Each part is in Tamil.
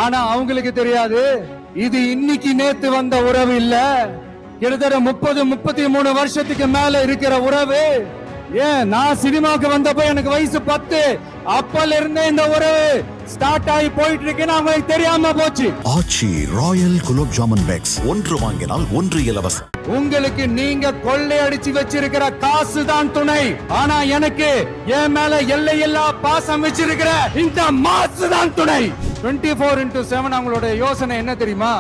ஆனா அவங்களுக்கு தெரியாது இது இன்னைக்கு நேத்து வந்த உறவு இல்ல, கிட்டத்தட்ட 30-33 வருஷத்துக்கு மேல இருக்கிற உறவு. ஏன் நான் சினிமாக்கு வந்தப்ப எனக்கு வயசு 10, அப்பல இருந்தே இந்த உறவு ஸ்டார்ட் ஆகி போயிட்டு இருக்குன்னு அவங்களுக்கு தெரியாம போச்சு. ஆச்சி ராயல் குலோப் ஜாமுன் பேக்ஸ், ஒன்று வாங்கினால் ஒன்று இலவசம். உங்களுக்கு நீங்க கொள்ளை அடிச்சு வச்சிருக்கிற காசு தான் துணை, ஆனா எனக்கு என் மேல எல்லையில்லா பாசம் வச்சிருக்கிற இந்த மாசு தான் துணை. 24/7 அவங்களோட யோசனை என்ன தெரியுமா?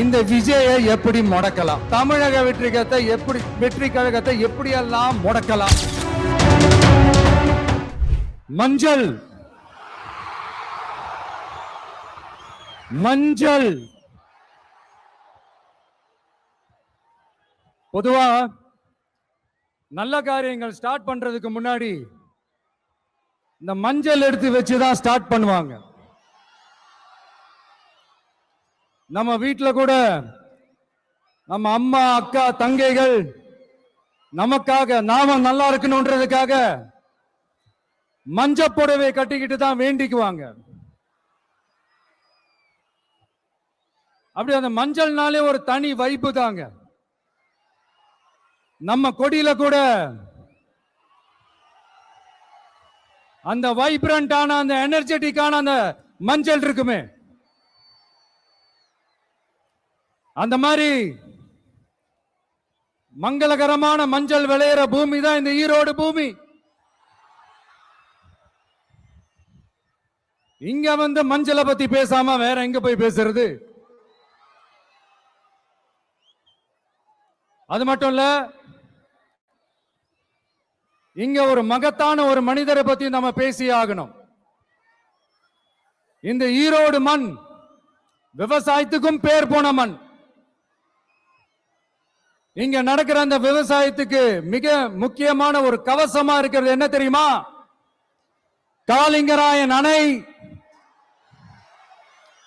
இந்த விஜயை எப்படி முடக்கலாம், தமிழக வெற்றி கழகத்தை எப்படி எல்லாம் முடக்கலாம். மஞ்சள் மஞ்சள் பொதுவா நல்ல காரியங்கள் ஸ்டார்ட் பண்றதுக்கு முன்னாடி இந்த மஞ்சள் எடுத்து வச்சுதான் ஸ்டார்ட் பண்ணுவாங்க. நம்ம வீட்டுல கூட நம்ம அம்மா அக்கா தங்கைகள் நமக்காக நாம நல்லா இருக்கணும்ன்றதுக்காக மஞ்சள் புடவை கட்டிக்கிட்டு தான் வேண்டிக்குவாங்க. அப்படி அந்த மஞ்சள்னாலே ஒரு தனி வைப்பு தாங்க. நம்ம கொடியில கூட அந்த வைப்ரண்டான அந்த எனர்ஜெட்டிக்கான அந்த மஞ்சள் இருக்குமே, அந்த மாதிரி மங்களகரமான மஞ்சள் விளையிற பூமி தான் இந்த ஈரோடு பூமி. இங்க வந்து மஞ்சளை பத்தி பேசாம வேற எங்க போய் பேசுறது? அது மட்டும் இல்ல, இங்க ஒரு மகத்தான ஒரு மனிதரை பத்தி நம்ம பேசி ஆகணும். இந்த ஈரோடு மண் விவசாயத்துக்கும் பேர் போன மண். இங்க நடக்கிற அந்த விவசாயத்துக்கு மிக முக்கியமான ஒரு கவசமா இருக்கிறது என்ன தெரியுமா? காலிங்கராயன் அணை,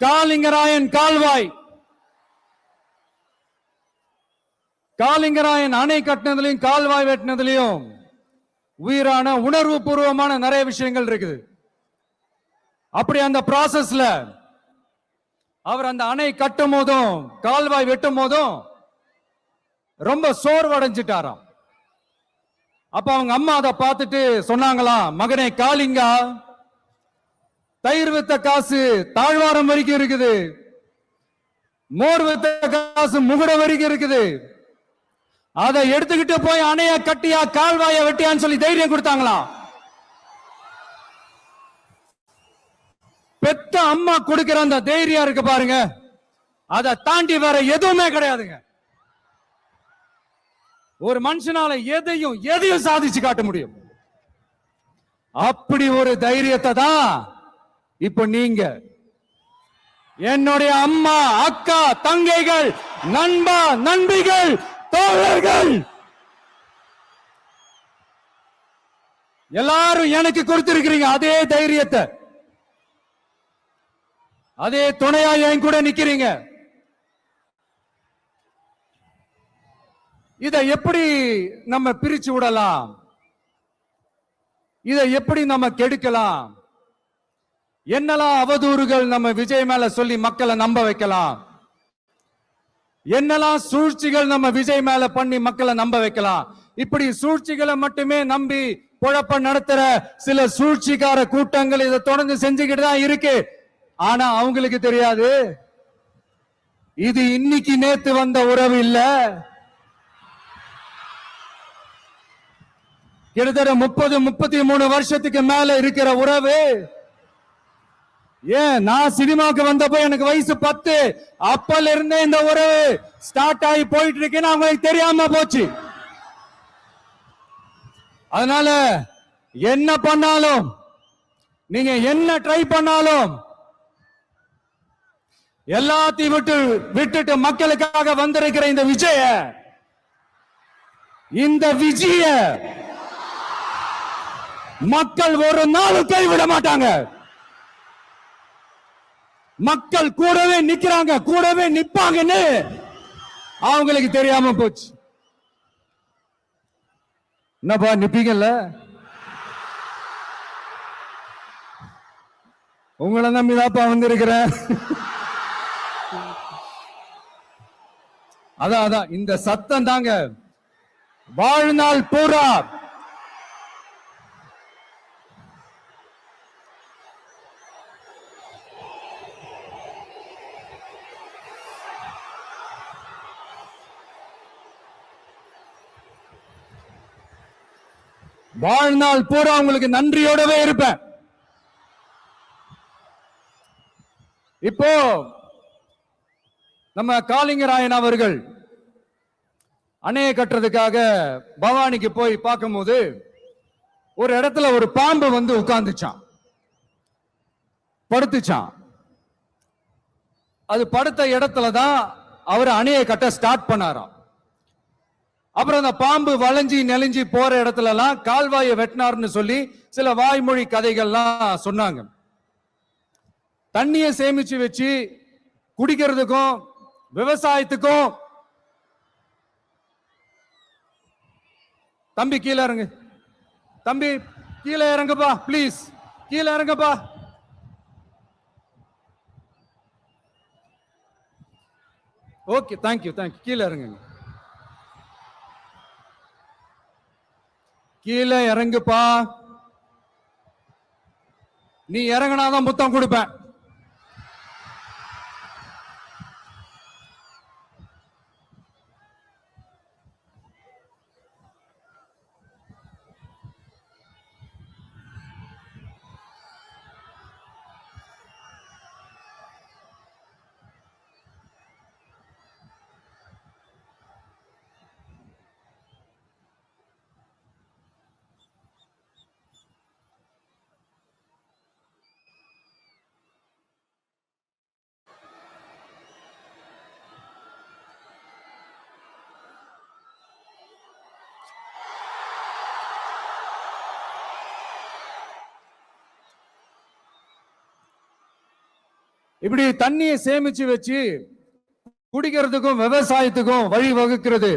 காலிங்கராயன் கால்வாய். காலிங்கராயன் அணை கட்டினதுலயும் கால்வாய் வெட்டினதுலயும் உயிரான உணர்வு பூர்வமான நிறைய விஷயங்கள் இருக்குது. அப்படி அந்த ப்ராசஸ்ல அவர் அந்த அணை கட்டும் போதும் கால்வாய் வெட்டும் போதும் ரொம்ப சோர்வடைஞ்சிட்டாராம். அப்ப அவங்க அம்மா அதை பார்த்துட்டு சொன்னாங்களாம், மகனே காளிங்கா, தயிர் வித்த காசு தாழ்வாரம் வரைக்கும் இருக்குது, மோர் வித்த காசு முகுட வரைக்கும் இருக்குது, அதை எடுத்துக்கிட்டு போய் அணைய கட்டியா கால்வாய வெட்டியான்னு சொல்லி தைரியம் கொடுத்தாங்களாம். பெத்த அம்மா கொடுக்கிற அந்த தைரியம் இருக்கு பாருங்க, அதை தாண்டி வேற எதுவுமே கிடையாதுங்க. ஒரு மனுஷனால எதையும் சாதிச்சு காட்ட முடியும். அப்படி ஒரு தைரியத்தை தான் இப்ப நீங்க, என்னுடைய அம்மா அக்கா தங்கைகள் நண்பா நண்பிகள் தோழர்கள் எல்லாரும் எனக்கு கொடுத்திருக்கிறீங்க. அதே தைரியத்தை, அதே துணையா என் கூட நிக்கிறீங்க. இதை எப்படி நம்ம பிரிச்சு விடலாம், இதை எப்படி நம்ம கெடுக்கலாம், என்னெல்லாம் அவதூறுகள் நம்ம விஜய் மேல சொல்லி மக்களை நம்ப வைக்கலாம், என்னெல்லாம் சூழ்ச்சிகள் நம்ம விஜய் மேல பண்ணி மக்களை நம்ப வைக்கலாம். இப்படி சூழ்ச்சிகளை மட்டுமே நம்பி குழப்ப நடத்துற சில சூழ்ச்சிக்கார கூட்டங்கள் இதை தொடர்ந்து செஞ்சுக்கிட்டு தான் இருக்கு. ஆனா அவங்களுக்கு தெரியாது இது இன்னைக்கு நேத்து வந்த உறவு இல்ல, கிட்டத்தட்ட 30-33 வருஷத்துக்கு மேல இருக்கிற உறவு. ஏன் நான் சினிமாக்கு வந்தப்ப எனக்கு வயசு 10, அப்பல இருந்தே இந்த உறவு ஸ்டார்ட் ஆகி போயிட்டு இருக்குன்னு அவங்களுக்கு தெரியாம போச்சு. அதனால என்ன பண்ணாலும், நீங்க என்ன ட்ரை பண்ணாலும், எல்லாத்தையும் விட்டுட்டு மக்களுக்காக வந்திருக்கிற இந்த விஜய மக்கள் ஒரு நாளும் கைவிட மாட்டாங்க. மக்கள் கூடவே நிக்கிறாங்க, கூடவே நிப்பாங்கன்னு அவங்களுக்கு தெரியாம போச்சு. என்னப்பா நிப்பீங்கல்ல? உங்களை நம்பிதாப்பா வந்திருக்கிறேன். அதான் இந்த சத்தம் தாங்க வாழ்நாள் பூரா வாழ்நாள் பூரா உங்களுக்கு நன்றியோடவே இருப்பேன். இப்போ நம்ம காளிங்கராயன் அவர்கள் அணையை கட்டுறதுக்காக பவானிக்கு போய் பார்க்கும்போது ஒரு இடத்துல ஒரு பாம்பு வந்து உட்கார்ந்துச்சான், படுத்துச்சான். அது படுத்த இடத்துல தான் அவர் அணையை கட்ட ஸ்டார்ட் பண்ணாராம். அப்புறம் அந்த பாம்பு வளைஞ்சி நெளிஞ்சி போற இடத்துல எல்லாம் கால்வாயை வெட்டினார்னு சொல்லி சில வாய்மொழி கதைகள்லாம் சொன்னாங்க. தண்ணியை சேமிச்சு வச்சு குடிக்கிறதுக்கும் விவசாயத்துக்கும். தம்பி கீழே இறங்கு, தம்பி கீழே இறங்குப்பா, பிளீஸ் கீழே இறங்குப்பா. Okay, thank you thank you. கீழே இறங்குங்க, கீழே இறங்குப்பா. நீ இறங்கினாதான் முத்தம் கொடுப்பேன். இப்படி தண்ணியை சேமிச்சு வச்சு குடிக்கிறதுக்கும் விவசாயத்துக்கும் வழி வகுக்கிறது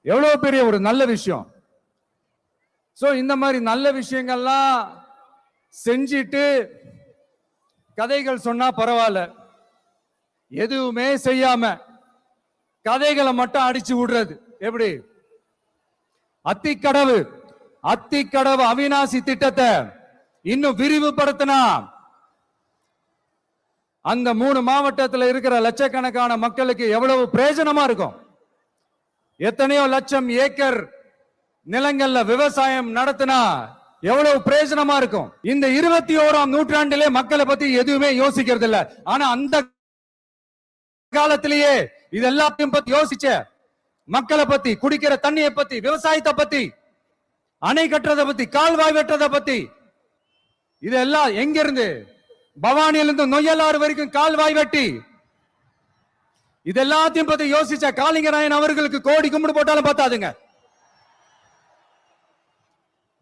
எவ்வளவு பெரிய ஒரு நல்ல விஷயம். சோ இந்த மாதிரி நல்ல விஷயங்கள்லாம் செஞ்சிட்டு கதைகள் சொன்னா பரவாயில்ல, எதுவுமே செய்யாம கதைகளை மட்டும் அடிச்சு விடுறது எப்படி? அத்திக்கடவு அவிநாசி திட்டத்தை இன்னும் விரிவுபடுத்தினா அந்த 3 மாவட்டத்தில் இருக்கிற லட்சக்கணக்கான மக்களுக்கு எவ்வளவு பிரயோஜனமா இருக்கும். எத்தனையோ லட்சம் ஏக்கர் நிலங்கள்ல விவசாயம் நடத்தினா எவ்வளவு பிரயோஜனமா இருக்கும். இந்த 21ஆம் நூற்றாண்டிலே மக்களை பத்தி எதுவுமே யோசிக்கிறது இல்ல. ஆனா அந்த காலத்திலேயே இது எல்லாத்தையும் பத்தி யோசிச்ச மக்களை பத்தி, குடிக்கிற தண்ணியை பத்தி, விவசாயத்தை பத்தி, அணை கட்டுறதை பத்தி, கால்வாய் வெட்டுறதை பத்தி, இதெல்லாம் எங்க இருந்து? பவானியிலிருந்து நொய்யலாறு வரைக்கும் கால்வாய் வெட்டி இதெல்லாத்தையும் பத்தி யோசிச்ச காளிங்கராயன் அவர்களுக்கு கோடி கும்பிடு போட்டாலும் பார்த்தாதுங்க.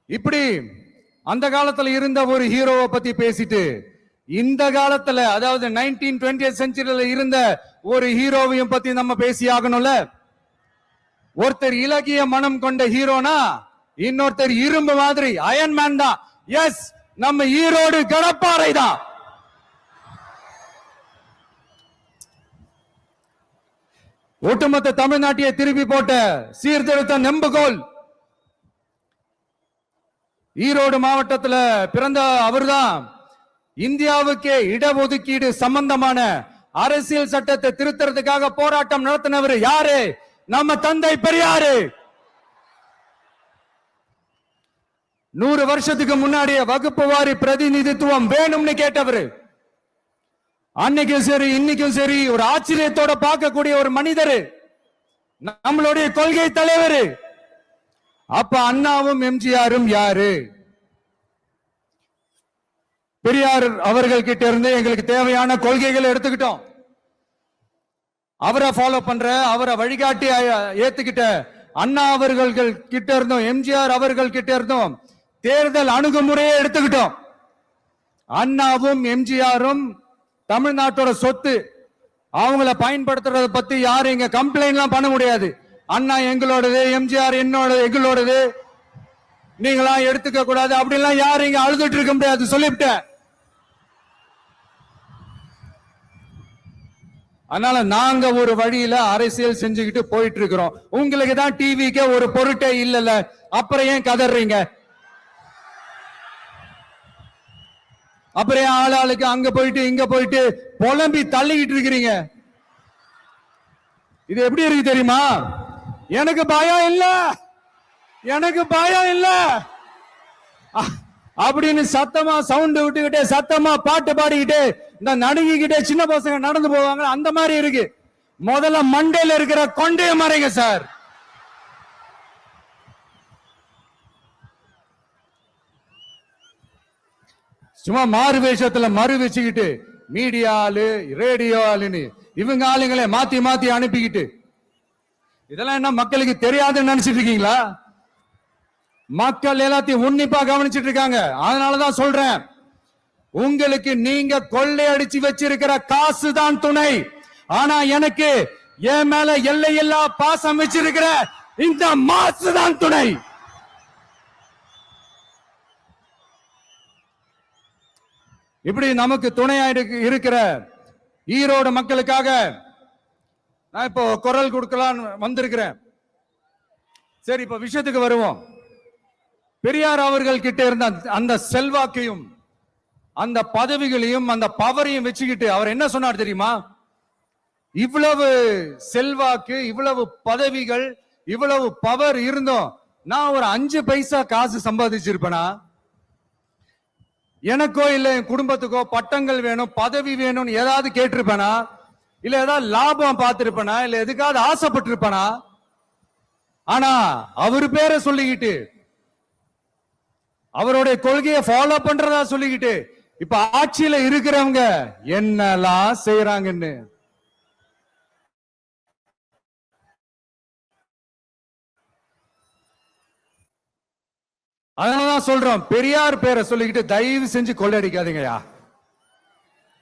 இப்படி அந்த காலத்துல இருந்த ஒரு ஹீரோவை பத்தி பேசிட்டு இந்த காலத்துல, அதாவது 1920th செஞ்சுரியில இருந்த ஒரு ஹீரோவையும் பத்தி நம்ம பேசி ஆகணும்ல. ஒருத்தர் இலகிய மனம் கொண்ட ஹீரோனா இன்னொருத்தர் இரும்பு மாதிரி அயன்மேன் தான். எஸ், நம்ம ஈரோடு கடப்பாறை தான். ஒட்டுமொத்த தமிழ்நாட்டையே திருப்பி போட்ட சீர்திருத்த நெம்புகோல் ஈரோடு மாவட்டத்தில் பிறந்த அவர்தான். இந்தியாவுக்கே இடஒதுக்கீடு சம்பந்தமான அரசியல் சட்டத்தை திருத்தறதுக்காக போராட்டம் நடத்தினவர் யாரு? நம்ம தந்தை பெரியாரு. 100 வருஷத்துக்கு முன்னாடியே வகுப்பு வாரி பிரதிநிதித்துவம் வேணும்னு கேட்டவர். அன்னைக்கும் சரி இன்னைக்கும் சரி ஒரு ஆச்சரியத்தோட பார்க்கக்கூடிய ஒரு மனிதர், நம்மளுடைய கொள்கை தலைவர். அப்ப அண்ணாவும் எம்ஜிஆரும் யாரு? பெரியார் அவர்கள் கிட்ட இருந்து எங்களுக்கு தேவையான கொள்கைகளை எடுத்துக்கிட்டோம். அவரை ஃபாலோ பண்ற, அவரை வழிகாட்டி ஏத்துக்கிட்ட அண்ணா அவர்கள் கிட்ட இருந்தோம், எம்ஜிஆர் அவர்கள் கிட்ட இருந்தோம் தேர்தல் அணுகுமுறையை எடுத்துக்கிட்டோம். அண்ணாவும் எம்ஜிஆரும் தமிழ்நாட்டோட சொத்து. அவங்கள பயன்படுத்துறத பத்தி யாரும் இங்க கம்ப்ளைண்ட் எல்லாம் பண்ண முடியாது. அண்ணா எங்களோடது, எம்ஜிஆர் எங்களோடது, நீங்களா எடுத்துக்க கூடாது அப்படிலாம் யாரும் இங்க அழுதுட்டு இருக்க முடியாது. சொல்லிவிட்டேன். அதனால நாங்க ஒரு வழியில அரசியல் செஞ்சுக்கிட்டு போயிட்டு இருக்கிறோம். உங்களுக்கு தான் டிவிக்கே ஒரு பொருட்டே இல்லல, அப்புறம் ஏன் கதறீங்க? அப்புறம் ஆளாளுக்கு அங்க போயிட்டு இங்க போயிட்டு புலம்பி தள்ளிக்கிட்டு இருக்கிறீங்க. இது எப்படி இருக்கு தெரியுமா? எனக்கு பயம் இல்ல, எனக்கு பயம் இல்ல அப்படின்னு சத்தமா சவுண்ட் விட்டுக்கிட்டே சத்தமா பாட்டு பாடிக்கிட்டு இந்த நடுங்கிக்கிட்டே சின்ன பசங்க நடந்து போவாங்க, அந்த மாதிரி இருக்கு. முதல்ல மண்டையில இருக்கிற கொண்டைய மறைங்க சார். சும்மா மாறு வேஷத்துல மறு வச்சுக்கிட்டு மீடியா ஆளு ரேடியோ ஆளுன்னு இவங்க ஆளுங்களே மாத்தி மாத்தி அனுப்பிக்கிட்டு இதெல்லாம் என்ன மக்களுக்கு தெரியாதுன்னு நினைச்சிட்டு இருக்கீங்களா? மக்கள் எல்லாத்தையும் உன்னிப்பா கவனிச்சிட்டு இருக்காங்க. அதனாலதான் சொல்றேன், உங்களுக்கு நீங்க கொள்ளையடிச்சு வச்சிருக்கிற காசு தான் துணை, ஆனா எனக்கு என் மேல எல்லையில்லா பாசம் வச்சிருக்கிற இந்த மாசு தான் துணை. இப்படி நமக்கு துணையா இருக்கிற ஈரோடு மக்களுக்காக நான் இப்போ குரல் கொடுக்கலாம் வந்திருக்கிறேன். சரி, இப்ப விஷயத்துக்கு வருவோம். பெரியார் அவர்கள் கிட்ட இருந்த அந்த செல்வாக்கையும் அந்த பதவிகளையும் அந்த பவரையும் வச்சுக்கிட்டு அவர் என்ன சொன்னார் தெரியுமா? இவ்வளவு செல்வாக்கு, இவ்வளவு பதவிகள், இவ்வளவு பவர் இருந்தோம் நான் ஒரு 5 பைசா காசு சம்பாதிச்சிருப்பேனா? எனக்கோ இல்ல என் குடும்பத்துக்கோ பட்டங்கள் வேணும், பதவி வேணும்னு ஏதாவது கேட்டிருப்பேனா? இல்ல ஏதாவது லாபம் பார்த்திருப்பேனா? இல்ல எதுக்காவது ஆசைப்பட்டிருப்பேனா? ஆனா அவர் பேரை சொல்லிக்கிட்டு அவருடைய கொள்கையை ஃபாலோ பண்றதா சொல்லிக்கிட்டு இப்ப ஆட்சியில இருக்கிறவங்க என்னெல்லாம் செய்யறாங்கன்னு அதனாலதான் சொல்றோம், பெரியார் பேரை சொல்லிக்கிட்டு தயவு செஞ்சு கொள்ளையடிக்காதீங்கயா,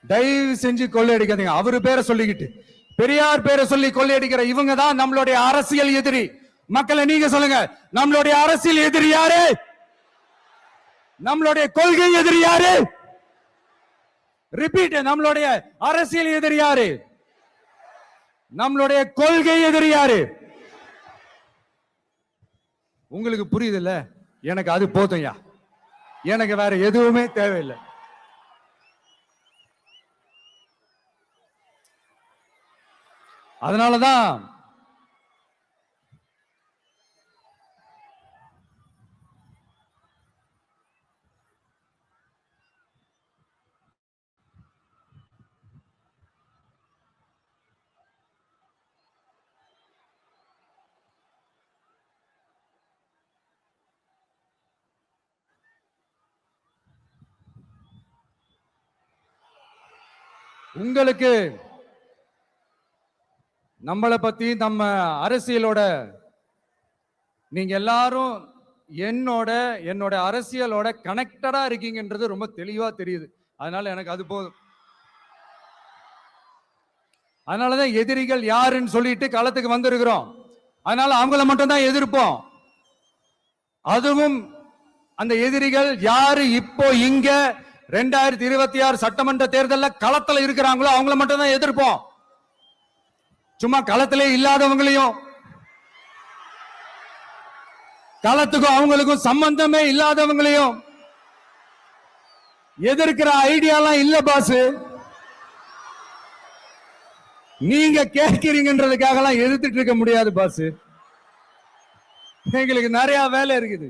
தயவு செஞ்சு கொள்ளையடிக்காதீங்க. அவரு பேரை சொல்லிக்கிட்டு பெரியார் பேரை சொல்லி கொள்ளையடிக்கிற இவங்க தான் நம்மளுடைய அரசியல் எதிரி. மக்களை நீங்க சொல்லுங்க, நம்மளுடைய அரசியல் எதிரி யாரு? நம்மளுடைய கொள்கை எதிரி யாரு? ரிப்பீட், நம்மளுடைய அரசியல் எதிரி யாரு? நம்மளுடைய கொள்கை எதிரி யாரு? உங்களுக்கு புரியுது இல்ல? எனக்கு அது போதும்யா, எனக்கு வேற எதுவுமே தேவையில்லை. அதனாலதான் உங்களுக்கு நம்மளை பத்தி நம்ம அரசியலோட நீங்க எல்லாரும் என்னோட அரசியலோட கனெக்டடா இருக்கீங்கன்றது ரொம்ப தெளிவா தெரியுது. அதனால எனக்கு அது போதும். அதனாலதான் எதிரிகள் யாருன்னு சொல்லிட்டு களத்துக்கு வந்திருக்கிறோம். அதனால அவங்கள மட்டும் தான் எதிர்ப்போம். அதுவும் அந்த எதிரிகள் யாரு இப்போ இங்க 2026 சட்டமன்ற தேர்தலில் களத்துல இருக்கிறாங்களோ அவங்கள மட்டும் தான் எதிர்ப்போம். சும்மா களத்திலே இல்லாதவங்களையும், களத்துக்கும் அவங்களுக்கும் சம்பந்தமே இல்லாதவங்களையும் எதிர்க்கிற ஐடியாலாம் இல்ல பாஸ். நீங்க கேட்கிறீங்கன்றதுக்காக எல்லாம் எதிர்த்துட்டு இருக்க முடியாது பாஸ். எங்களுக்கு நிறைய வேலை இருக்குது.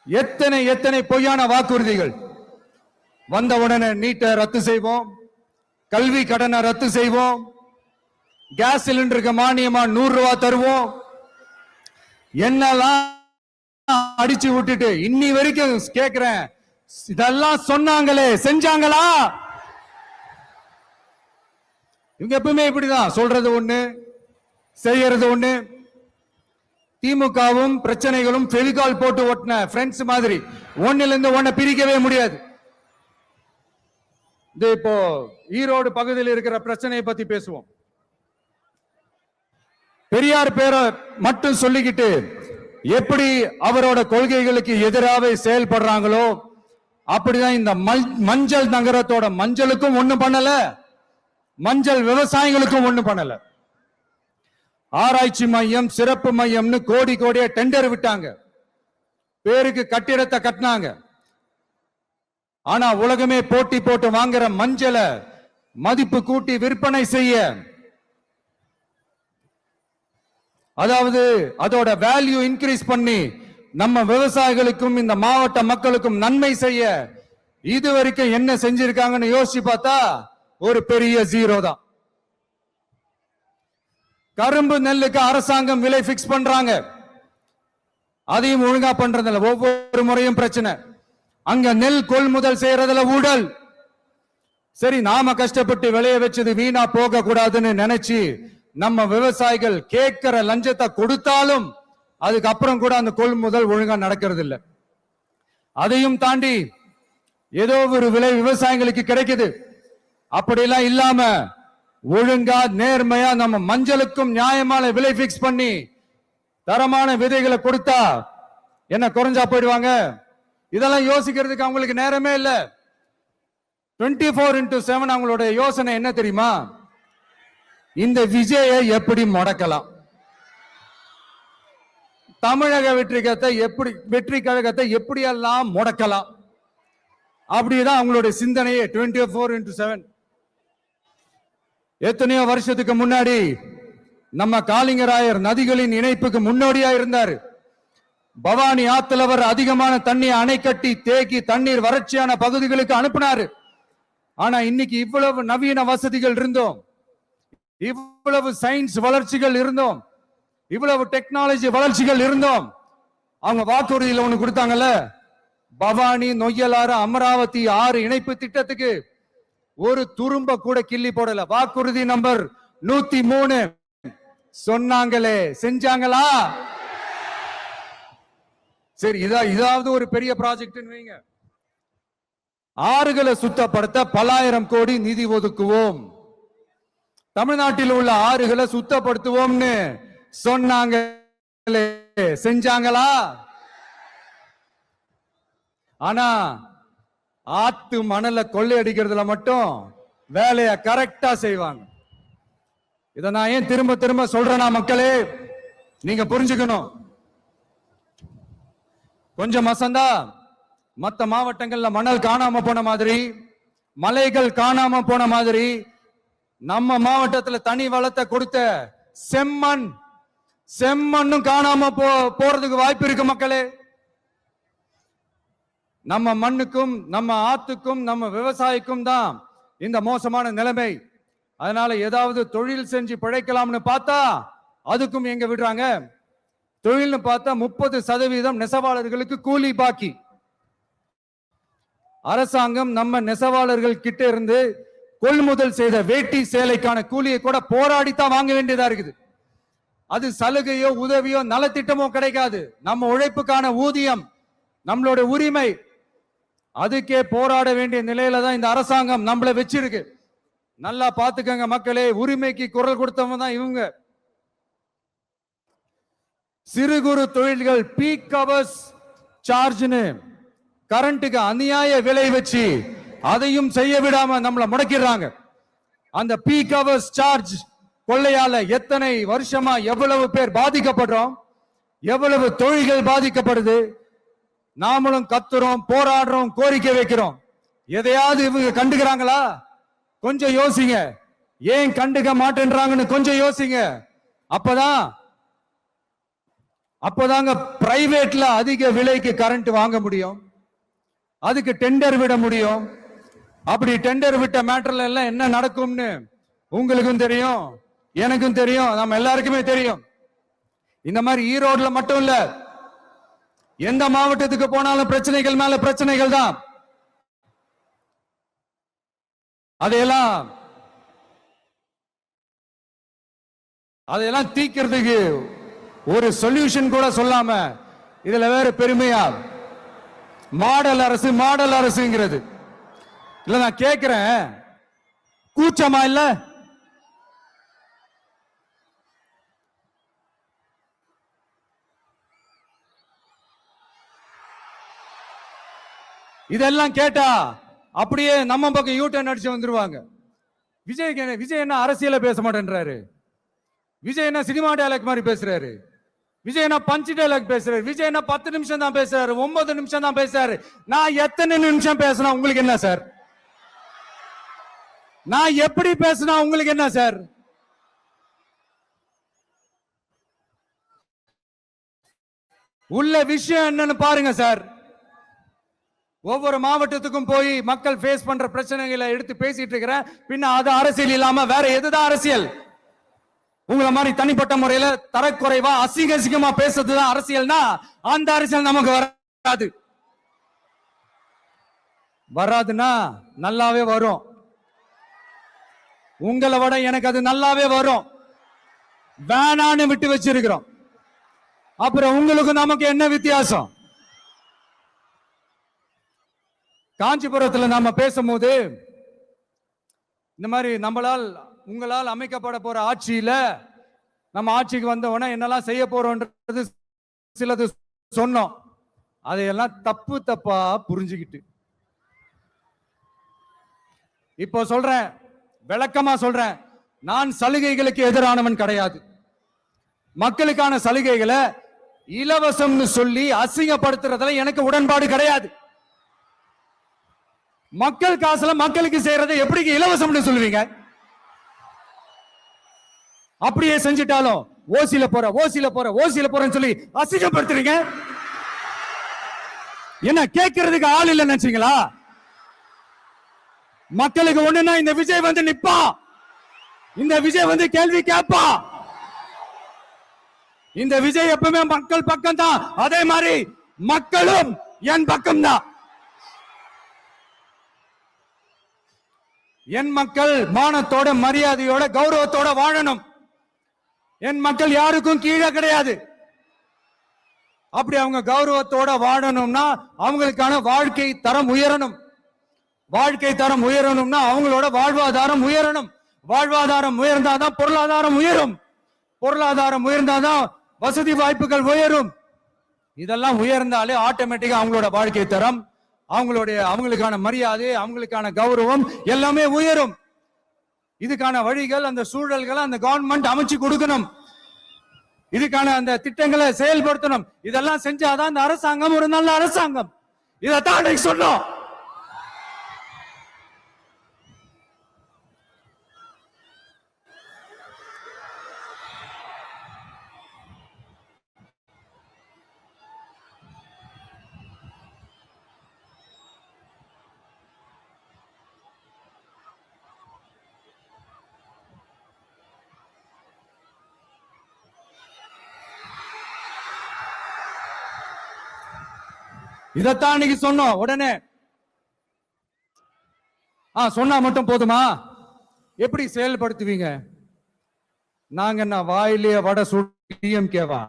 எத்தனை எத்தனை பொய்யான வாக்குறுதிகள். வந்த உடனே நீட்டை ரத்து செய்வோம், கல்வி கடனை ரத்து செய்வோம், கேஸ் சிலிண்டருக்கு மானியமா 100 ரூபாய் தருவோம், என்னெல்லாம் அடிச்சு விட்டுட்டு இன்னி வரைக்கும் கேட்கிறேன், இதெல்லாம் சொன்னாங்களே செஞ்சாங்களா? இவங்க எப்பவுமே இப்படிதான், சொல்றது ஒண்ணு செய்யறது ஒண்ணு. திமுகவும் பிரச்சனைகளும் ஃபெவிகால் போட்டு ஒட்டின ஃப்ரெண்ட்ஸ் மாதிரி ஒன்னில இருந்து ஒன்ன பிரிக்கவே முடியாது. இப்போ ஈரோடு பகுதியில் இருக்கிற பிரச்சனையை பத்தி பேசுவோம். பெரியார் பேரை மட்டும் சொல்லிக்கிட்டு எப்படி அவரோட கொள்கைகளுக்கு எதிராக செயல்படுறாங்களோ அப்படிதான் இந்த மஞ்சள் நகரத்தோட மஞ்சளுக்கும் ஒண்ணும் பண்ணல, மஞ்சள் விவசாயிகளுக்கும் ஒண்ணும் பண்ணல. ஆராய்ச்சி மையம், சிறப்பு மையம்னு கோடி கோடியா டெண்டர் விட்டாங்க, பேருக்கு கட்டிடத்தை கட்டினாங்க. ஆனா உலகமே போட்டி போட்டு வாங்குற மஞ்சளை மதிப்பு கூட்டி விற்பனை செய்ய, அதாவது அதோட வேல்யூ இன்க்ரீஸ் பண்ணி நம்ம விவசாயிகளுக்கும் இந்த மாவட்ட மக்களுக்கும் நன்மை செய்ய இதுவரைக்கும் என்ன செஞ்சிருக்காங்கன்னு யோசிச்சு பார்த்தா ஒரு பெரிய ஜீரோ தான். கரும்பு நெல்லுக்கு அரசாங்கம் விலை பிக்ஸ் பண்றாங்க, அதையும் ஒழுங்கா பண்றதில்ல, ஒவ்வொரு முறையும் பிரச்சனை. அங்க நெல் கொள்முதல் செய்யறதுல ஊழல். சரி, நாம கஷ்டப்பட்டு விளைய வச்சது வீணா போக கூடாதுன்னு நினைச்சு நம்ம விவசாயிகள் கேட்கிற லஞ்சத்தை கொடுத்தாலும் அதுக்கப்புறம் கூட அந்த கொள்முதல் ஒழுங்கா நடக்கிறது இல்லை. அதையும் தாண்டி ஏதோ ஒரு விலை விவசாயிகளுக்கு கிடைக்குது, அப்படியெல்லாம் இல்லாம ஒழுங்கா நேர்மையா நம்ம மஞ்சளுக்கும் நியாயமான விலை பிக்ஸ் பண்ணி தரமான விதைகளை கொடுத்தா என்ன குறைஞ்சா போயிடுவாங்க? இதெல்லாம் யோசிக்கிறதுக்கு அவங்களுக்கு நேரமே இல்ல. 24x7 அவங்களோட யோசனை என்ன தெரியுமா? இந்த விஜயை எப்படி முடக்கலாம், தமிழக வெற்றி கழகத்தை எப்படியெல்லாம் முடக்கலாம், அப்படிதான் அவங்களுடைய சிந்தனையே 24x7. எத்தனையோ வருஷத்துக்கு முன்னாடி நம்ம காளிங்கராயர் நதிகளின் இணைப்புக்கு முன்னோடியா இருந்தார். பவானி ஆத்துல அவர் அதிகமான தண்ணி அணை கட்டி தேக்கி தண்ணீர் வறட்சியான பகுதிகளுக்கு அனுப்பினாரு. ஆனா இன்னைக்கு இவ்வளவு நவீன வசதிகள் இருந்தோம், இவ்வளவு சயின்ஸ் வளர்ச்சிகள் இருந்தோம், இவ்வளவு டெக்னாலஜி வளர்ச்சிகள் இருந்தோம், அவங்க வாக்குறுதியில் ஒண்ணு கொடுத்தாங்கல்ல, பவானி நொய்யலாறு அமராவதி 6 இணைப்பு திட்டத்துக்கு ஒரு துரும்ப கூட கிள்ளி போடல. வாக்குறுதி நம்பர் 103 சொன்னாங்களே, செஞ்சாங்களா? சரி, இதாவது ஒரு பெரிய ப்ராஜெக்ட் வைங்க. ஆறுகளை சுத்தப்படுத்த பல்லாயிரம் கோடி நிதி ஒதுக்குவோம், தமிழ்நாட்டில் உள்ள ஆறுகளை சுத்தப்படுத்துவோம்னு சொன்னாங்களே, செஞ்சாங்களா? ஆனா ஆத்து மணல கொள்ளையடிக்கிறதுல மட்டும் வேலையை கரெக்டா செய்வாங்க. இத நான் ஏன் திரும்ப திரும்ப சொல்றேன்னா, மக்களே நீங்க புரிஞ்சுக்கணும். கொஞ்சம் மசந்தா மத்த மாவட்டங்கள்ல மணல் காணாம போன மாதிரி, மலைகள் காணாம போன மாதிரி, நம்ம மாவட்டத்தில் தனி வளத்தை கொடுத்த செம்மண்ணும் காணாம போறதுக்கு வாய்ப்பு இருக்கு மக்களே. நம்ம மண்ணுக்கும் நம்ம ஆத்துக்கும் நம்ம விவசாயிக்கும் தான் இந்த மோசமான நிலைமை. அதனால ஏதாவது தொழில் செஞ்சு பிழைக்கலாம்னு பார்த்தா அதுக்கும் எங்க விடுறாங்க? தொழில்னு பார்த்தா 30% நெசவாளர்களுக்கு கூலி பாக்கி. அரசாங்கம் நம்ம நெசவாளர்கள் கிட்ட இருந்து கொள்முதல் செய்த வேட்டி சேலைக்கான கூலியை கூட போராடித்தான் வாங்க வேண்டியதா இருக்குது. அது சலுகையோ உதவியோ நலத்திட்டமோ கிடைக்காது. நம்ம உழைப்புக்கான ஊதியம், நம்மளோட உரிமை, அதுக்கே போராட வேண்டிய நிலையில தான் இந்த அரசாங்கம் நம்மள வச்சிருக்கு. நல்லா பாத்துக்கங்க மக்களே, உரிமைக்கு குரல் கொடுத்தவங்க தான் இவங்க. சிறு குறு தொழில்கள் பீக் ஹவர்ஸ் சார்ஜ்னு கரண்ட்டுக்கு அநியாய விலை வச்சு அதையும் செய்ய விடாம நம்மள முடக்கிறாங்க. அந்த பீக் ஹவர்ஸ் சார்ஜ் கொள்ளையால எத்தனை வருஷமா எவ்வளவு பேர் பாதிக்கப்படுறோம், எவ்வளவு தொழில்கள் பாதிக்கப்படுது. நாமளும் கத்துறோம், போராடுறோம், கோரிக்கை வைக்கிறோம். எதையாவது இவங்க கண்டுக்கிறாங்களா? கொஞ்சம் யோசிங்க. ஏன் கண்டுக்க மாட்டேன்றாங்கன்னு கொஞ்சம் யோசிங்க. அப்பதாங்க பிரைவேட்ல அதிக விலைக்கு கரண்ட் வாங்க முடியும், அதுக்கு டெண்டர் விட முடியும். அப்படி டெண்டர் விட்ட மேட்டர்ல எல்லாம் என்ன நடக்கும்னு உங்களுக்கும் தெரியும், எனக்கும் தெரியும், நம்ம எல்லாருக்குமே தெரியும். இந்த மாதிரி ஈரோடுல மட்டும் இல்ல, எந்த மாவட்டத்துக்கு போனாலும் பிரச்சனைகள் மேல பிரச்சனைகள் தான். அதையெல்லாம் தீக்கிறதுக்கு ஒரு சொல்யூஷன் கூட சொல்லாம இதுல வேற பெருமையா மாடல் அரசுங்கிறது இல்ல. நான் கேட்கிறேன், கூச்சமா இல்ல? இதெல்லாம் கேட்டா அப்படியே நம்ம பக்கம் யூட்டர்ன் அடிச்சு வந்துருவாங்க. விஜய் என்ன அரசியல பேச மாட்டேன்றாரு, விஜய் என்ன சினிமா டயலாக் மாதிரி பேசுறாரு, விஜய் என்ன பஞ்ச் டயலாக் பேசுறாரு, விஜய் என்ன 10 நிமிஷம் தான் பேசுறாரு, 9 நிமிஷம் தான் பேசுறாரு. நான் எத்தனை நிமிஷம் பேசினா உங்களுக்கு என்ன சார்? நான் எப்படி பேசினா உங்களுக்கு என்ன சார்? உள்ள விஷயம் என்னன்னு பாருங்க சார். ஒவ்வொரு மாவட்டத்துக்கும் போய் மக்கள் ஃபேஸ் பண்ற பிரச்சனைகளை எடுத்து பேசிட்டு இருக்கிறேன். பின்ன அது அரசியல் இல்லாம வேற எதுதான் அரசியல்? உங்களை மாதிரி தனிப்பட்ட முறையில தரக்குறைவா அசிங்கமா பேசுறதுதான் அரசியல்னா அந்த அரசியல் நமக்கு வராதுன்னா நல்லாவே வரும். உங்களை விட எனக்கு அது நல்லாவே வரும். வேணான்னு விட்டு வச்சிருக்கிறோம். அப்புறம் உங்களுக்கு நமக்கு என்ன வித்தியாசம்? காஞ்சிபுரத்தில் நாம பேசும்போது இந்த மாதிரி உங்களால் அமைக்கப்பட போற ஆட்சியில நம்ம ஆட்சிக்கு வந்த உடனே என்னெல்லாம் செய்ய போறோம்ன்றது சிலது சொன்னோம். அதையெல்லாம் தப்பா புரிஞ்சுக்கிட்டு இப்போ சொல்றேன், விளக்கமா சொல்றேன். நான் சலுகைகளுக்கு எதிரானவன் கிடையாது. மக்களுக்கான சலுகைகளை இலவசம்னு சொல்லி அசிங்கப்படுத்துறதுல எனக்கு உடன்பாடு கிடையாது. மக்கள் காசுல மக்களுக்கு செய்யறதை எப்படி இலவசம்னு சொல்லுவீங்க? அப்படியே செஞ்சிட்டாலும் ஓசில போறேன்னு சொல்லி அசிங்கப்படுத்துறீங்க. என்ன கேட்கறதுக்கு ஆள் இல்ல நினைச்சீங்களா? மக்களுக்கு ஒண்ணுன்னா இந்த விஜய் வந்து நிப்பா, இந்த விஜய் வந்து கேள்வி கேட்பா. இந்த விஜய் எப்பவுமே மக்கள் பக்கம் தான். அதே மாதிரி மக்களும் என் பக்கம் தான். என் மக்கள் மானத்தோட மரியாதையோட கௌரவத்தோட வாழணும். என் மக்கள் யாருக்கும் கீழே கிடையாது. அப்படி அவங்க கௌரவத்தோட வாழணும்னா அவங்களுக்கான வாழ்க்கை தரம் உயரணும். வாழ்க்கை தரம் உயரணும்னா அவங்களோட வாழ்வாதாரம் உயரணும். வாழ்வாதாரம் உயர்ந்தாதான் பொருளாதாரம் உயரும். பொருளாதாரம் உயர்ந்தாதான் வசதி வாய்ப்புகள் உயரும். இதெல்லாம் உயர்ந்தாலே ஆட்டோமேட்டிக்கா அவங்களோட வாழ்க்கை தரம், அவங்களுக்கான மரியாதை, அவங்களுக்கான கௌரவம் எல்லாமே உயரும். இதுக்கான வழிகள், அந்த சூழல்களை அந்த கவர்மெண்ட் அமைச்சு கொடுக்கணும். இதுக்கான அந்த திட்டங்களை செயல்படுத்தணும். இதெல்லாம் செஞ்சாதான் இந்த அரசாங்கம் ஒரு நல்ல அரசாங்கம். இதைத்தான் சொன்னோம். இதத்தான் இன்னைக்கு சொன்னோம். உடனே சொன்னா மட்டும் போதுமா? எப்படி செயல்படுத்துவீங்க? நாங்க என்ன வாயிலே வட சுடியம் கேவா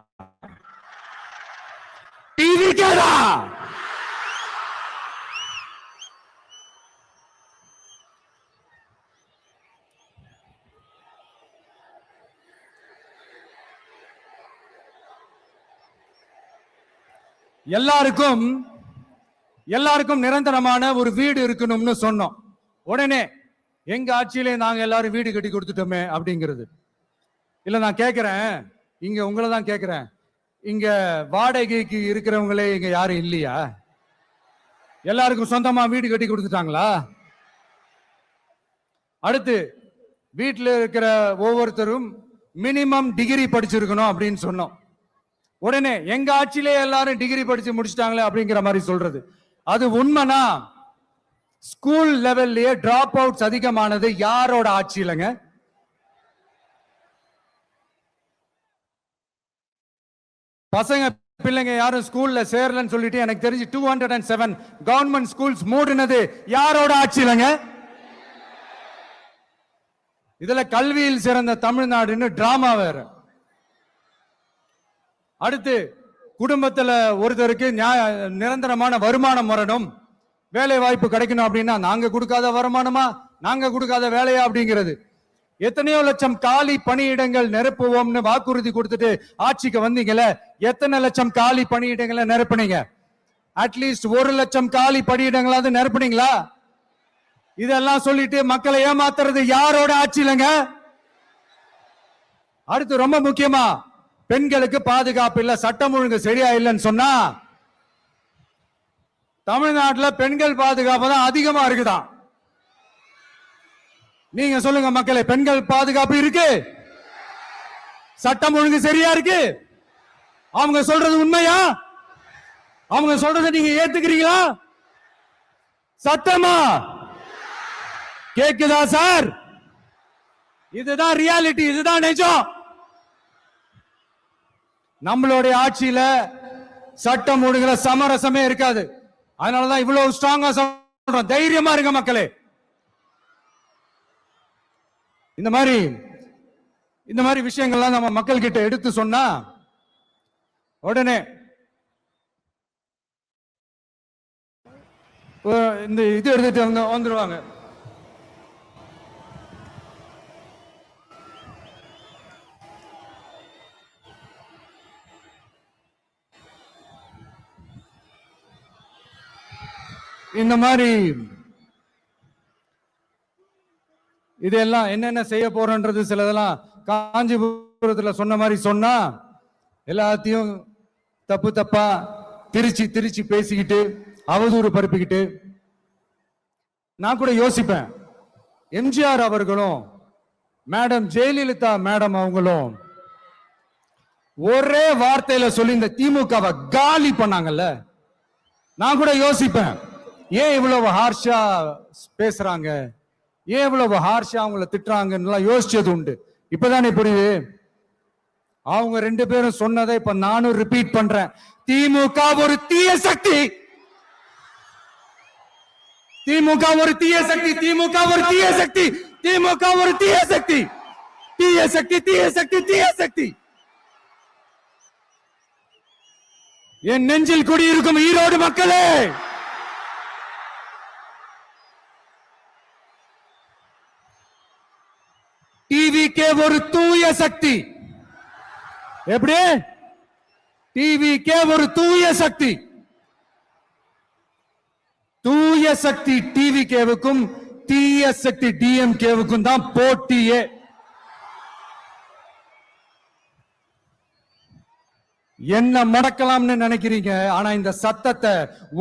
டிவி கேடா? எல்லாருக்கும் நிரந்தரமான ஒரு வீடு இருக்கணும்னு சொன்னோம். உடனே எங்க ஆட்சியிலே நாங்க எல்லாரும் வீடு கட்டி கொடுத்துட்டோமே அப்படிங்கிறது இல்ல. நான் கேட்கிறேன், இங்க உங்களை தான் கேட்கிறேன், இங்க வாடகைக்கு இருக்கிறவங்களே இங்க யாரும் இல்லையா? எல்லாருக்கும் சொந்தமா வீடு கட்டி கொடுத்துட்டாங்களா? அடுத்து வீட்டில் இருக்கிற ஒவ்வொருத்தரும் மினிமம் டிகிரி படிச்சிருக்கணும் அப்படின்னு சொன்னோம். உடனே எங்க ஆட்சியிலே எல்லாரும் டிகிரி படிச்சு முடிச்சிட்டாங்களே அப்படிங்கிற மாதிரி சொல்றது அது உண்மைனா? ஸ்கூல் லெவல்லயே டிராப் அவுட்ஸ் அதிகமானது யாரோட ஆட்சியிலங்க? பசங்க பிள்ளைங்க யாரும் ஸ்கூல்ல சேரலன்னு சொல்லிட்டு எனக்கு தெரிஞ்சு 207 கவர்மெண்ட் ஸ்கூல்ஸ் மூடினது யாரோட ஆட்சியிலங்க? இதுல கல்வியில் சிறந்த தமிழ்நாடுன்னு டிராமா வேற. அடுத்து குடும்பத்துல ஒருத்தருக்கு நிரந்தரமான வருமானம் வரணும், வேலை வாய்ப்பு கிடைக்கணும் அப்படின்னா நாங்க கொடுக்காத வருமானமா, நாங்க கொடுக்காத வேலையா அப்படிங்கிறது. எத்தனையோ லட்சம் காலி பணியிடங்கள் நிரப்புவோம்னு வாக்குறுதி கொடுத்துட்டு ஆட்சிக்கு வந்தீங்கல்ல, எத்தனை லட்சம் காலி பணியிடங்களை நிரப்புனீங்க? அட்லீஸ்ட் 1,00,000 காலி பணியிடங்களாவது நிரப்புனீங்களா? இதெல்லாம் சொல்லிட்டு மக்களை ஏமாத்துறது யாரோட ஆட்சி இல்லைங்க? அடுத்து ரொம்ப முக்கியமா, பெண்களுக்கு பாதுகாப்பு இல்ல, சட்டம் ஒழுங்கு சரியா இல்லைன்னு சொன்னா தமிழ்நாட்டில் பெண்கள் பாதுகாப்பு தான் அதிகமா இருக்குதான். நீங்க சொல்லுங்க மக்களே, பெண்கள் பாதுகாப்பு இருக்கு? சட்டம் ஒழுங்கு சரியா இருக்கு? அவங்க சொல்றது உண்மையா? அவங்க சொல்றதை நீங்க ஏத்துக்கிறீங்களா? சத்தமா கேக்குதா சார்? இதுதான் ரியாலிட்டி, இதுதான் நிஜம். நம்மளுடைய ஆட்சியில சட்டம் ஒழுங்குல சமரசமே இருக்காது. அதனாலதான் இவ்வளவு ஸ்ட்ராங்கா சொல்றோம், தைரியமா இருங்க மக்களே. இந்த மாதிரி விஷயங்கள்லாம் நம்ம மக்கள் கிட்ட எடுத்து சொன்னா உடனே இந்த இது எடுத்துட்டு வந்துருவாங்க. இந்த மாதிரி இதெல்லாம் என்னென்ன செய்ய போறோன்றது சிலதெல்லாம் காஞ்சிபுரத்துல சொன்ன மாதிரி சொன்னா எல்லாத்தையும் தப்பா திருச்சி பேசிக்கிட்டு அவதூறு பரப்பிக்கிட்டு. நான் கூட யோசிப்பேன், எம்ஜிஆர் அவர்களும் மேடம் ஜெயலலிதா மேடம் அவங்களும் ஒரே வார்த்தையில சொல்லி இந்த திமுகவை காலி பண்ணாங்கல்ல. நான் கூட யோசிப்பேன், ஏன் இவ்வளவு ஹார்ஷா பேசுறாங்க, ஏன் இவ்வளவு ஹார்ஷா அவங்கள திட்டுறாங்கன்னு யோசிச்சது உண்டு. இப்பதானே புரியுது. அவங்க ரெண்டு பேரும் சொன்னதை இப்ப நானும் ரிப்பீட் பண்றேன். திமுக ஒரு தீய சக்தி, திமுக ஒரு தீய சக்தி, திமுக ஒரு தீய சக்தி, திமுக ஒரு தீய சக்தி, தீய சக்தி, தீய சக்தி, தீய சக்தி. என் நெஞ்சில் குடியிருக்கும் ஈரோடு மக்களே, டிவிகே ஒரு தூய சக்தி. எப்படி? டிவிகே ஒரு தூய சக்தி. தூய சக்தி டிவிகேவுக்கும் தீய சக்தி டிஎம்கேவுக்கும் தான் போட்டியே. என்ன முடக்கலாம்னு நினைக்கிறீங்க, ஆனா இந்த சத்தத்தை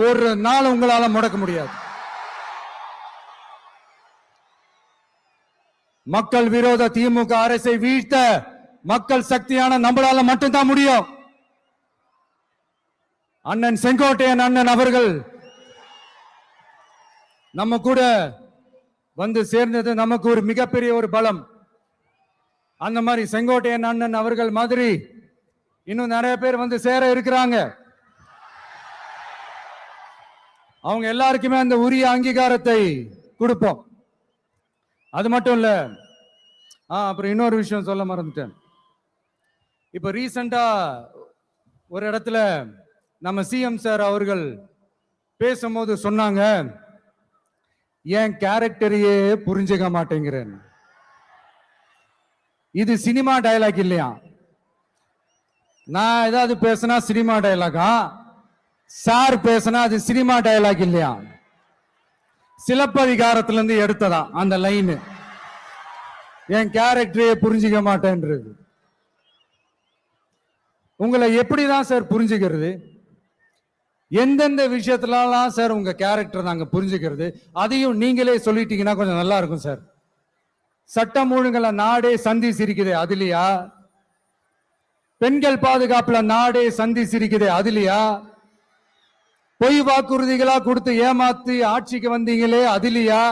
ஒரு நாள் உங்களால முடக்க முடியாது. மக்கள் விரோத திமுக அரசை வீழ்த்த மக்கள் சக்தியான நம்மளால மட்டும்தான் முடியும். அண்ணன் செங்கோட்டையன் அண்ணன் அவர்கள் நம்ம கூட வந்து சேர்ந்தது நமக்கு ஒரு மிகப்பெரிய ஒரு பலம். அந்த மாதிரி செங்கோட்டையன் அண்ணன் அவர்கள் மாதிரி இன்னும் நிறைய பேர் வந்து சேர இருக்கிறாங்க. அவங்க எல்லாருக்குமே அந்த உரிய அங்கீகாரத்தை கொடுப்போம். அது மட்டும் இல்ல, அப்புறம் இன்னொரு விஷயம் சொல்ல மறந்துட்டேன். இப்ப ரீசெண்டா ஒரு இடத்துல நம்ம சிஎம் சார் அவர்கள் பேசும்போது சொன்னாங்க, என் கேரக்டரையே புரிஞ்சுக்க மாட்டேங்கிறேன். இது சினிமா டயலாக் இல்லையா? நான் ஏதாவது பேசினா சினிமா டயலாகா? சார் பேசினா அது சினிமா டயலாக் இல்லையா? சிலப்பதிகாரத்திலிருந்து எடுத்ததா அந்த லைன். என் கேரக்டரையே புரிஞ்சுக்க மாட்டேன்றது. உங்களை எப்படிதான் சார் புரிஞ்சுக்கிறது? எந்தெந்த விஷயத்துலாம் சார் உங்க கேரக்டர் நாங்க புரிஞ்சுக்கிறது? அதையும் நீங்களே சொல்லிட்டீங்கன்னா கொஞ்சம் நல்லா இருக்கும் சார். சட்டம் ஒழுங்குல நாடே சந்தி சிரிக்குது, அதுலயா? பெண்கள் பாதுகாப்புல நாடே சந்தி சிரிக்குது, அதுலயா? பொய் வாக்குறுதிகளா கொடுத்து ஏமாத்தி ஆட்சிக்கு வந்தீங்களே, அதுலயா?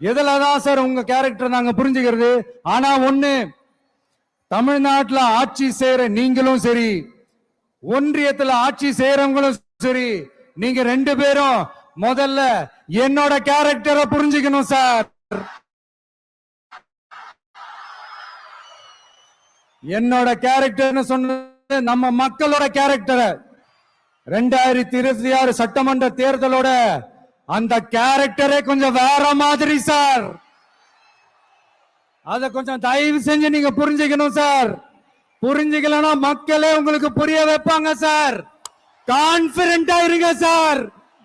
எதுலதான் சார் உங்க கேரக்டர் நாங்க புரிஞ்சுக்கிறது? ஆனா ஒண்ணு, தமிழ்நாட்டுல ஆட்சி செய்யற நீங்களும் சரி, ஒன்றியத்துல ஆட்சி செய்யறவங்களும் சரி, நீங்க ரெண்டு பேரும் முதல்ல என்னோட கேரக்டரை புரிஞ்சுக்கணும் சார். என்னோட கேரக்டர்னு சொன்னது நம்ம மக்களோட கேரக்டர். 2026 சட்டமன்ற தேர்தலோட அந்த கேரக்டரே கொஞ்சம் வேற மாதிரி சார். அத கொஞ்சம் தயவு செஞ்சு நீங்க புரிஞ்சுக்கணும் சார். புரிஞ்சுக்கலன்னா மக்களே உங்களுக்கு புரிய வைப்பாங்க சார். கான்பிடண்டா இருங்க சார்,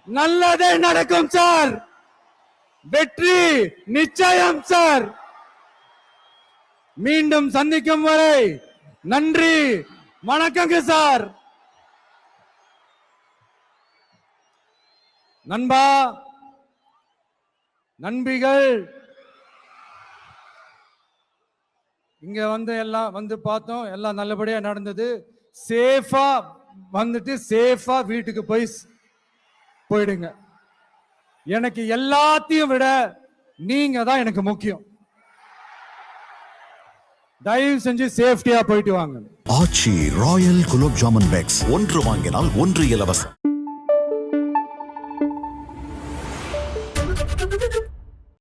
நல்லதே நடக்கும் சார், வெற்றி நிச்சயம் சார். மீண்டும் சந்திக்கும் வரை நன்றி, வணக்கங்க சார். நண்பா, நண்பிகள், இங்க எல்லாம் பார்த்தோம், எல்லாம் நல்லபடியா நடந்தது. சேஃபா வந்துட்டு சேஃபா வீட்டுக்கு போயிடுங்க. எனக்கு எல்லாத்தையும் விட நீங்க தான் எனக்கு முக்கியம். தயவு செஞ்சு சேஃப்டியா போயிட்டு வாங்க. ஆச்சி ராயல் குலோப் ஜாமுன் பேக்ஸ், ஒன்று வாங்கினால் ஒன்று இலவசம்.